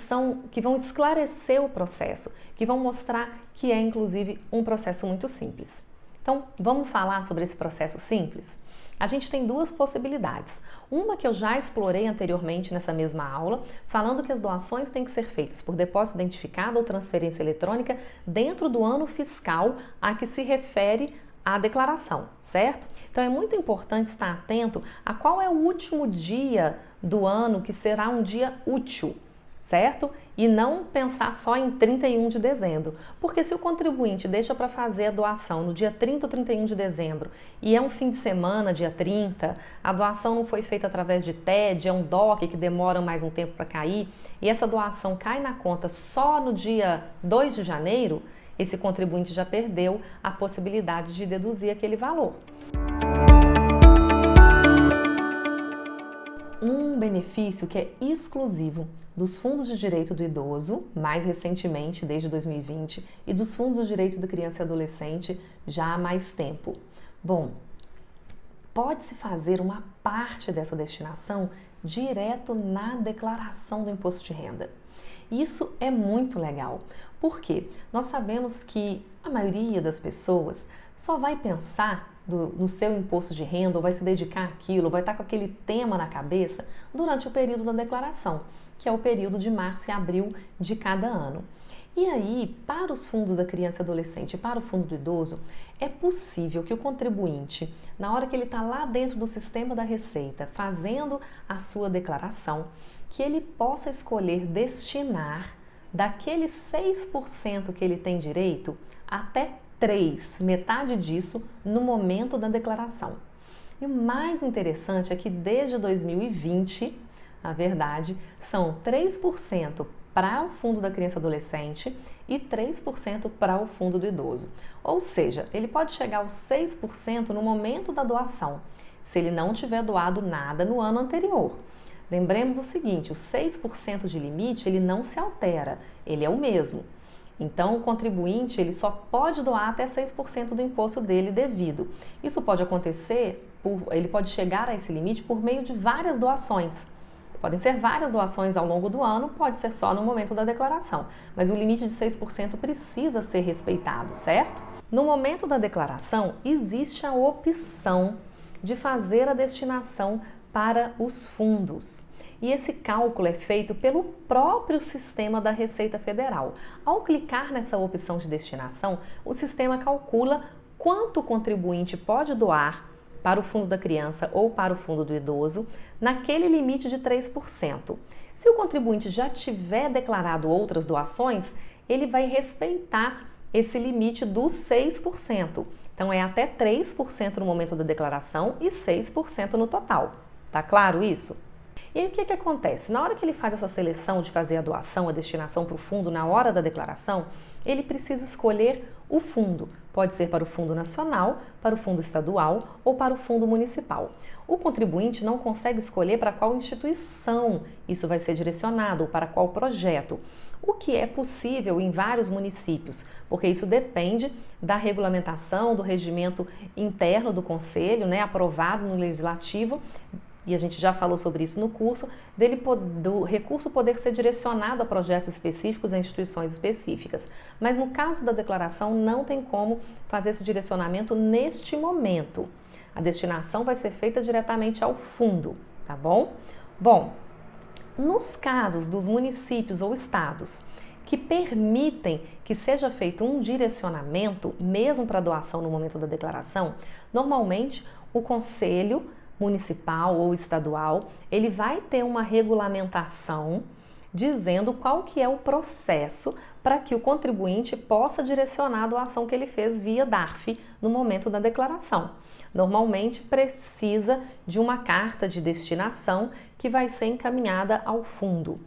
vão esclarecer o processo, que vão mostrar que é, inclusive, um processo muito simples. Então, vamos falar sobre esse processo simples? A gente tem duas possibilidades. Uma que eu já explorei anteriormente nessa mesma aula, falando que as doações têm que ser feitas por depósito identificado ou transferência eletrônica dentro do ano fiscal a que se refere a declaração, certo? Então é muito importante estar atento a qual é o último dia do ano que será um dia útil, certo? E não pensar só em 31 de dezembro, porque se o contribuinte deixa para fazer a doação no dia 30 ou 31 de dezembro e é um fim de semana, dia 30, a doação não foi feita através de TED, é um DOC que demora mais um tempo para cair e essa doação cai na conta só no dia 2 de janeiro, esse contribuinte já perdeu a possibilidade de deduzir aquele valor. Um benefício que é exclusivo dos fundos de direito do idoso, mais recentemente, desde 2020, e dos fundos de direito da criança e adolescente já há mais tempo. Bom, pode-se fazer uma parte dessa destinação direto na declaração do imposto de renda. Isso é muito legal, porque nós sabemos que a maioria das pessoas só vai pensar no seu imposto de renda, ou vai se dedicar àquilo, ou vai estar com aquele tema na cabeça durante o período da declaração, que é o período de março e abril de cada ano. E aí, para os fundos da criança e adolescente e para o fundo do idoso, é possível que o contribuinte, na hora que ele está lá dentro do sistema da Receita, fazendo a sua declaração, que ele possa escolher destinar daqueles 6% que ele tem direito até 3%, metade disso, no momento da declaração. E o mais interessante é que desde 2020, na verdade, são 3% para o fundo da criança e adolescente e 3% para o fundo do idoso. Ou seja, ele pode chegar aos 6% no momento da doação, se ele não tiver doado nada no ano anterior. Lembremos o seguinte, o 6% de limite ele não se altera, ele é o mesmo. Então, o contribuinte ele só pode doar até 6% do imposto dele devido. Isso pode acontecer, ele pode chegar a esse limite por meio de várias doações. Podem ser várias doações ao longo do ano, pode ser só no momento da declaração, mas o limite de 6% precisa ser respeitado, certo? No momento da declaração, existe a opção de fazer a destinação para os fundos. E esse cálculo é feito pelo próprio sistema da Receita Federal. Ao clicar nessa opção de destinação, o sistema calcula quanto o contribuinte pode doar para o fundo da criança ou para o fundo do idoso, naquele limite de 3%. Se o contribuinte já tiver declarado outras doações, ele vai respeitar esse limite dos 6%. Então, é até 3% no momento da declaração e 6% no total. Tá claro isso? E aí o que acontece? Na hora que ele faz essa seleção de fazer a doação, a destinação para o fundo na hora da declaração, ele precisa escolher o fundo. Pode ser para o fundo nacional, para o fundo estadual ou para o fundo municipal. O contribuinte não consegue escolher para qual instituição isso vai ser direcionado ou para qual projeto. o que é possível em vários municípios, porque isso depende da regulamentação, do regimento interno do Conselho, né, aprovado no Legislativo, e a gente já falou sobre isso no curso, do recurso poder ser direcionado a projetos específicos, a instituições específicas. Mas no caso da declaração, não tem como fazer esse direcionamento neste momento. A destinação vai ser feita diretamente ao fundo, tá bom? Bom, nos casos dos municípios ou estados que permitem que seja feito um direcionamento, mesmo para doação no momento da declaração, normalmente o Conselho Municipal ou estadual, ele vai ter uma regulamentação dizendo qual que é o processo para que o contribuinte possa direcionar a doação que ele fez via DARF no momento da declaração. Normalmente precisa de uma carta de destinação que vai ser encaminhada ao fundo.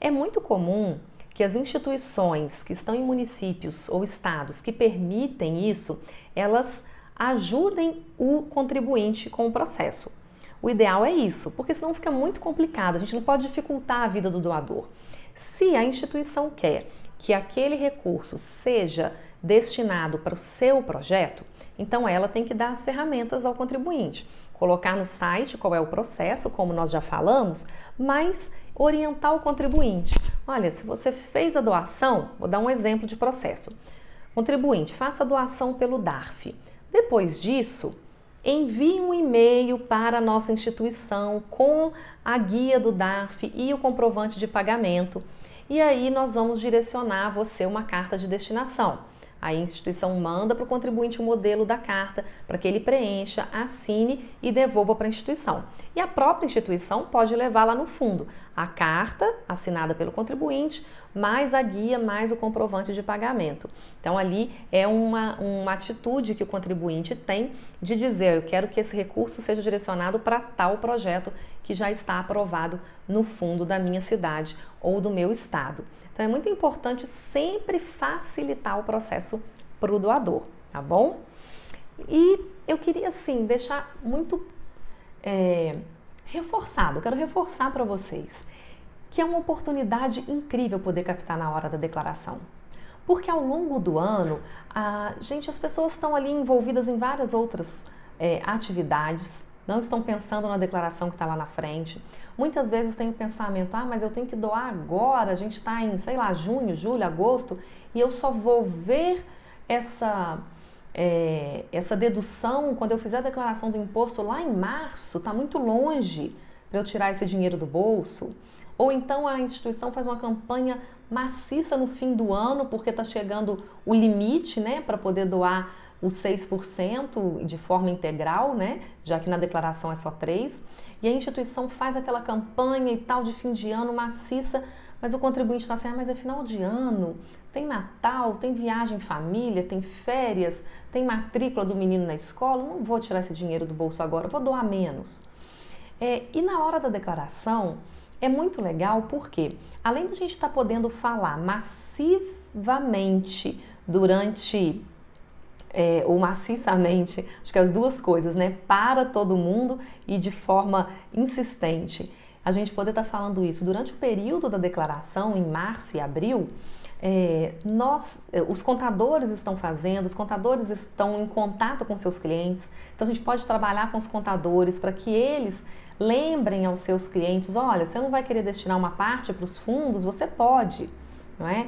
É muito comum que as instituições que estão em municípios ou estados que permitem isso, elas ajudem o contribuinte com o processo. O ideal é isso, porque senão fica muito complicado, a gente não pode dificultar a vida do doador. Se a instituição quer que aquele recurso seja destinado para o seu projeto, então ela tem que dar as ferramentas ao contribuinte, colocar no site qual é o processo, como nós já falamos, mas orientar o contribuinte. Olha, se você fez a doação, vou dar um exemplo de processo. Contribuinte, faça a doação pelo DARF. Depois disso, envie um e-mail para a nossa instituição com a guia do DARF e o comprovante de pagamento. E aí nós vamos direcionar a você uma carta de destinação. Aí a instituição manda para o contribuinte o modelo da carta para que ele preencha, assine e devolva para a instituição. E a própria instituição pode levar lá no fundo a carta assinada pelo contribuinte, mais a guia, mais o comprovante de pagamento. Então ali é uma atitude que o contribuinte tem de dizer: eu quero que esse recurso seja direcionado para tal projeto que já está aprovado no fundo da minha cidade ou do meu estado. Então é muito importante sempre facilitar o processo para o doador, tá bom? E eu queria assim deixar muito reforçado, eu quero reforçar para vocês que é uma oportunidade incrível poder captar na hora da declaração. Porque ao longo do ano, as pessoas estão ali envolvidas em várias outras atividades, não estão pensando na declaração que está lá na frente. Muitas vezes tem o pensamento: mas eu tenho que doar agora, a gente está em, sei lá, junho, julho, agosto, e eu só vou ver essa dedução quando eu fizer a declaração do imposto lá em março, está muito longe para eu tirar esse dinheiro do bolso. Ou então a instituição faz uma campanha maciça no fim do ano, porque está chegando o limite, né, para poder doar os 6% de forma integral, né, já que na declaração é só 3%, e a instituição faz aquela campanha e tal de fim de ano maciça, mas o contribuinte está assim: mas é final de ano, tem Natal, tem viagem em família, tem férias, tem matrícula do menino na escola, não vou tirar esse dinheiro do bolso agora, vou doar menos. E na hora da declaração, é muito legal porque, além da gente estar podendo falar massivamente durante, ou maciçamente, acho que as duas coisas, né, para todo mundo e de forma insistente, a gente poder estar falando isso durante o período da declaração, em março e abril, os contadores estão fazendo, os contadores estão em contato com seus clientes, então a gente pode trabalhar com os contadores para que eles lembrem aos seus clientes: olha, você não vai querer destinar uma parte para os fundos? Você pode, não é?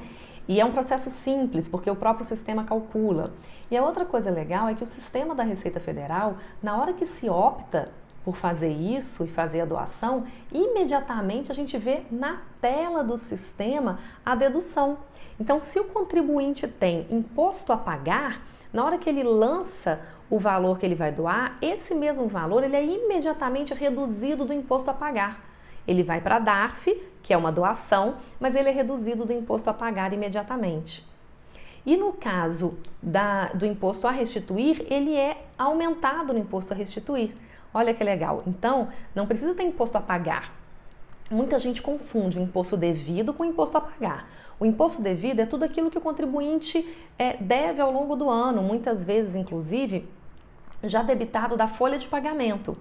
E é um processo simples, porque o próprio sistema calcula. E a outra coisa legal é que o sistema da Receita Federal, na hora que se opta por fazer isso e fazer a doação, imediatamente a gente vê na tela do sistema a dedução. Então, se o contribuinte tem imposto a pagar, na hora que ele lança o valor que ele vai doar, esse mesmo valor ele é imediatamente reduzido do imposto a pagar. Ele vai para a DARF, que é uma doação, mas ele é reduzido do imposto a pagar imediatamente. E no caso do imposto a restituir, ele é aumentado no imposto a restituir. Olha que legal. Então, não precisa ter imposto a pagar. Muita gente confunde o imposto devido com o imposto a pagar. O imposto devido é tudo aquilo que o contribuinte deve ao longo do ano, muitas vezes, inclusive, já debitado da folha de pagamento.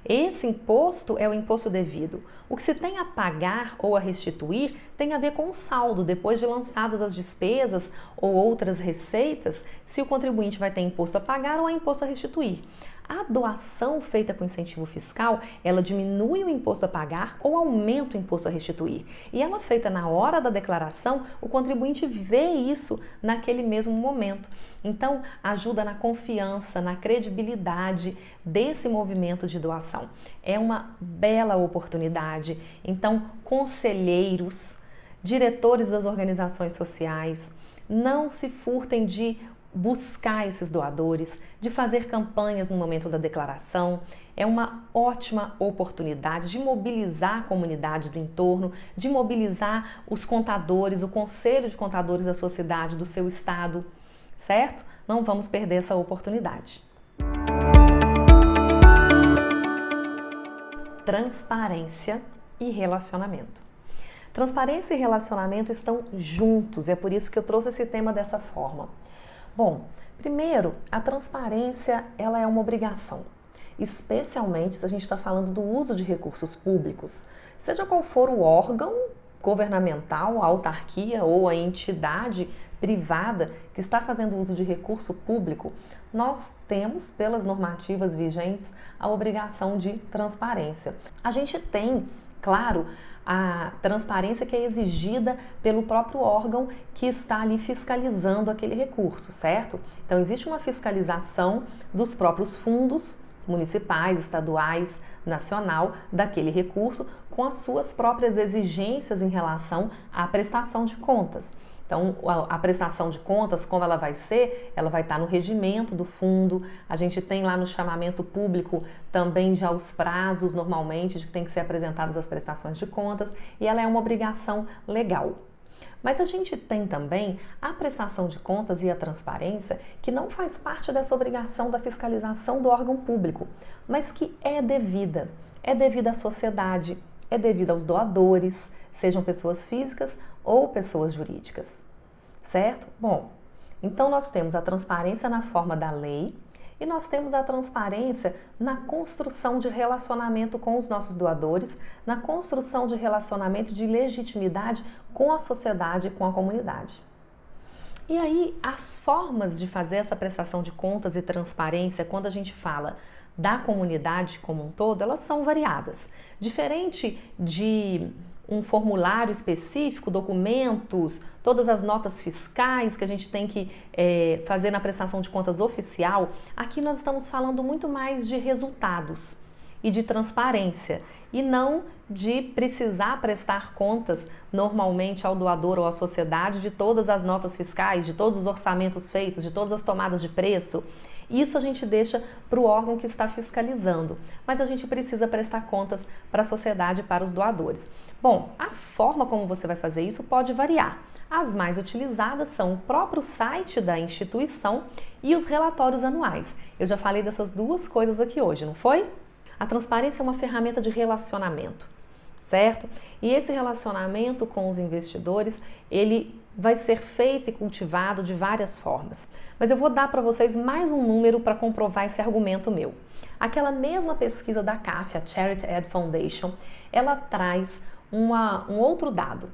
Esse imposto é o imposto devido. O que se tem a pagar ou a restituir tem a ver com o saldo, depois de lançadas as despesas ou outras receitas, se o contribuinte vai ter imposto a pagar ou a imposto a restituir. A doação feita com incentivo fiscal, ela diminui o imposto a pagar ou aumenta o imposto a restituir. E ela feita na hora da declaração, o contribuinte vê isso naquele mesmo momento. Então, ajuda na confiança, na credibilidade desse movimento de doação. É uma bela oportunidade. Então, conselheiros, diretores das organizações sociais, não se furtem de buscar esses doadores, de fazer campanhas no momento da declaração. É uma ótima oportunidade de mobilizar a comunidade do entorno, de mobilizar os contadores, o conselho de contadores da sua cidade, do seu estado, certo? Não vamos perder essa oportunidade. Transparência e relacionamento. Transparência e relacionamento estão juntos, é por isso que eu trouxe esse tema dessa forma. Bom, primeiro, a transparência ela é uma obrigação, especialmente se a gente está falando do uso de recursos públicos, seja qual for o órgão governamental, a autarquia ou a entidade privada que está fazendo uso de recurso público, nós temos, pelas normativas vigentes, a obrigação de transparência. A gente tem, claro, a transparência que é exigida pelo próprio órgão que está ali fiscalizando aquele recurso, certo? Então, existe uma fiscalização dos próprios fundos municipais, estaduais, nacional daquele recurso com as suas próprias exigências em relação à prestação de contas. Então, a prestação de contas, como ela vai ser? Ela vai estar no regimento do fundo. A gente tem lá no chamamento público também já os prazos, normalmente, de que tem que ser apresentadas as prestações de contas, e ela é uma obrigação legal. Mas a gente tem também a prestação de contas e a transparência, que não faz parte dessa obrigação da fiscalização do órgão público, mas que é devida à sociedade, é devida aos doadores, sejam pessoas físicas ou pessoas jurídicas, certo? Bom, então nós temos a transparência na forma da lei e nós temos a transparência na construção de relacionamento com os nossos doadores, na construção de relacionamento de legitimidade com a sociedade e com a comunidade. E aí, as formas de fazer essa prestação de contas e transparência, quando a gente fala da comunidade como um todo, elas são variadas. Diferente de um formulário específico, documentos, todas as notas fiscais que a gente tem que fazer na prestação de contas oficial, aqui nós estamos falando muito mais de resultados e de transparência, e não de precisar prestar contas normalmente ao doador ou à sociedade de todas as notas fiscais, de todos os orçamentos feitos, de todas as tomadas de preço. Isso a gente deixa para o órgão que está fiscalizando, mas a gente precisa prestar contas para a sociedade e para os doadores. Bom, a forma como você vai fazer isso pode variar. As mais utilizadas são o próprio site da instituição e os relatórios anuais. Eu já falei dessas duas coisas aqui hoje, não foi? A transparência é uma ferramenta de relacionamento, certo? E esse relacionamento com os investidores, ele vai ser feito e cultivado de várias formas. Mas eu vou dar para vocês mais um número para comprovar esse argumento meu. Aquela mesma pesquisa da CAF, a Charity Ed Foundation, ela traz um outro dado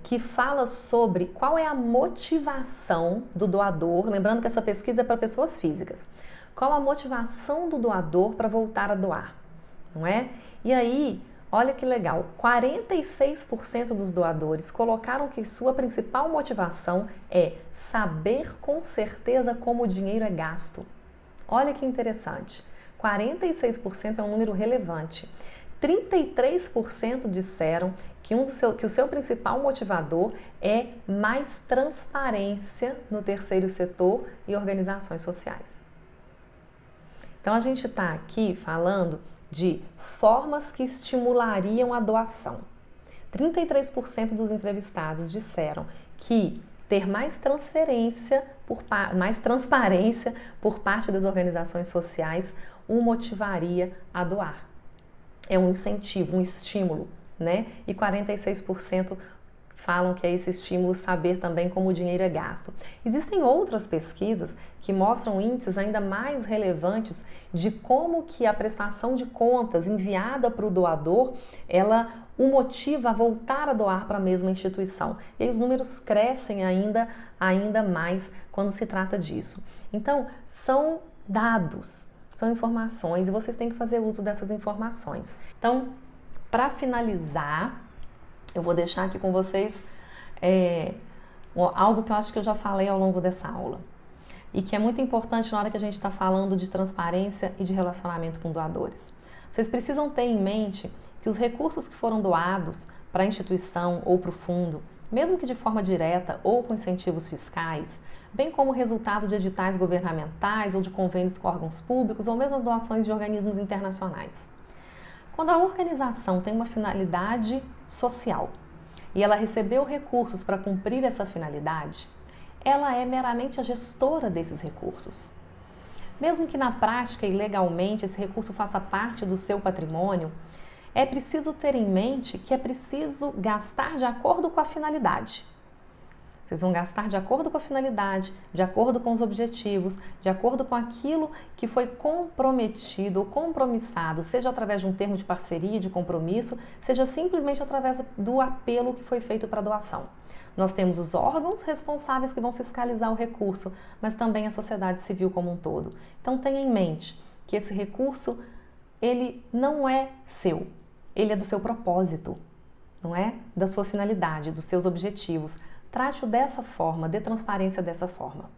que fala sobre qual é a motivação do doador, lembrando que essa pesquisa é para pessoas físicas. Qual a motivação do doador para voltar a doar, não é? E aí, olha que legal, 46% dos doadores colocaram que sua principal motivação é saber com certeza como o dinheiro é gasto. Olha que interessante, 46% é um número relevante. 33% disseram que o seu principal motivador é mais transparência no terceiro setor e organizações sociais. Então, a gente está aqui falando de formas que estimulariam a doação. 33% dos entrevistados disseram que ter mais transparência por parte das organizações sociais o motivaria a doar. É um incentivo, um estímulo, né? E 46% falam que é esse estímulo saber também como o dinheiro é gasto. Existem outras pesquisas que mostram índices ainda mais relevantes de como que a prestação de contas enviada para o doador, ela o motiva a voltar a doar para a mesma instituição. E aí os números crescem ainda mais quando se trata disso. Então, são dados, são informações e vocês têm que fazer uso dessas informações. Então, para finalizar, eu vou deixar aqui com vocês algo que eu acho que eu já falei ao longo dessa aula e que é muito importante na hora que a gente está falando de transparência e de relacionamento com doadores. Vocês precisam ter em mente que os recursos que foram doados para a instituição ou para o fundo, mesmo que de forma direta ou com incentivos fiscais, bem como resultado de editais governamentais ou de convênios com órgãos públicos ou mesmo as doações de organismos internacionais. Quando a organização tem uma finalidade social e ela recebeu recursos para cumprir essa finalidade, ela é meramente a gestora desses recursos. Mesmo que na prática e legalmente esse recurso faça parte do seu patrimônio, é preciso ter em mente que é preciso gastar de acordo com a finalidade. Vocês vão gastar de acordo com a finalidade, de acordo com os objetivos, de acordo com aquilo que foi comprometido ou compromissado, seja através de um termo de parceria, de compromisso, seja simplesmente através do apelo que foi feito para a doação. Nós temos os órgãos responsáveis que vão fiscalizar o recurso, mas também a sociedade civil como um todo. Então tenha em mente que esse recurso, ele não é seu, ele é do seu propósito, não é? Da sua finalidade, dos seus objetivos. Trate-o dessa forma, dê transparência dessa forma.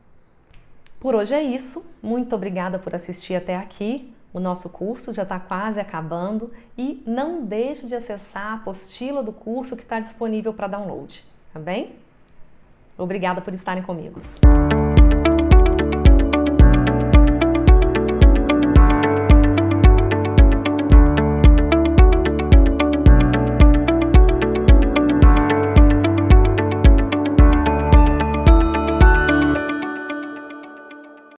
Por hoje é isso. Muito obrigada por assistir até aqui. O nosso curso já está quase acabando e não deixe de acessar a apostila do curso que está disponível para download, tá bem? Obrigada por estarem comigo.